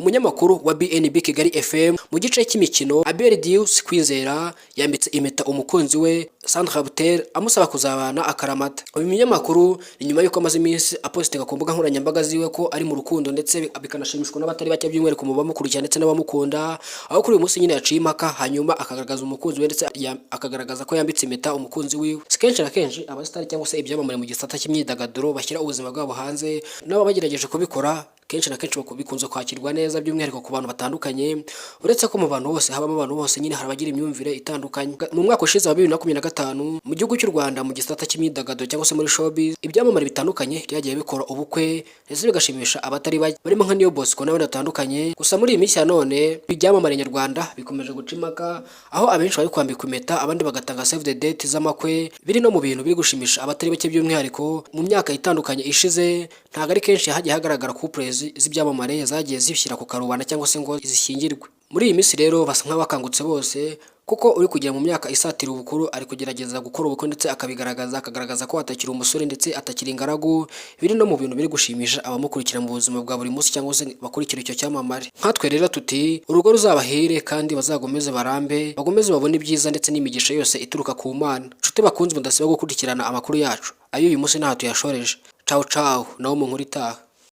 umunyamakuru wa BNB Kigali FM mu gice cy'imikino Abel Dius Kwizera yambitse impeta umukunzi we Sandra Buter amusaba kuzabana akaramata. Uyu munyamakuru ni nyuma yuko amaze iminsi apostinga ku mbuga nkoranyambaga ziwe ko ari mu rukundo ndetse bikanashimishwa n'abatari bake by'umwihariko mu bamukurikira ndetse n'abamukunda, aho kuri uyu munsi nyine yaciye impaka hanyuma akagaragaza umukunzi we ndetse akagaragaza ko yambitse impeta umukunzi wiwe. Kenshi na kenshi abasitari cyangwa se ibyamamare mu gisata cy'imyidagaduro bashyira ubuzima bwabo hanze, nabo bagerageje kubikora kenshi na kenshi bikunze kwakirwa neza by'umwihariko ku bantu batandukanye, uretse ko mu bantu bose habamo abantu bose nyine harabagira imyumvire itandukanye. Mu mwaka ushize wa 2025 mu gihugu cy'u Rwanda mu gisata cy'imyidagaduro cyangwa se muri showbiz ibyamamare bitandukanye byagiye bikora ubukwe ndetse bigashimisha abatari bake barimo nka Niyo Bosco n'abandi batandukanye. Gusa muri iyi minsi ya none ibyamamare nyarwanda bikomeje guca impaka, aho abenshi bari kwambika impeta abandi bagatanga save the date z'amakwe, biri no mu bintu biri gushimisha abatari bake by'umwihariko. Mu myaka itandukanye ishize ntago ari kenshi hagiye hagaragara couples z'ibyamamare zagiye zishyira ku karubanda cyangwa se ngo zishyingirwe. Muri iyi minsi rero basa nk'abakangutse bose, kuko uri kugera mu myaka isatira ubukuru ari kugerageza gukora ubukwe ndetse akagaragaza ko atakiri umusore ndetse atakiri ingaragu, biri no mu bintu biri gushimisha abamukurikira mu buzima bwa buri munsi cyangwa se bakurikira icyo cyamamare. Nkatwe rero tuti urugo ruzabahire kandi bazagomeze barambe, bagomeze babone ibyiza ndetse n'imigisha yose ituruka ku Mana. Nshuti bakunze mudasiba gukurikirana amakuru yacu, ayo uyu munsi ntaho tuyashoreje. Ciao ciao, nawo mu nkuru itaha.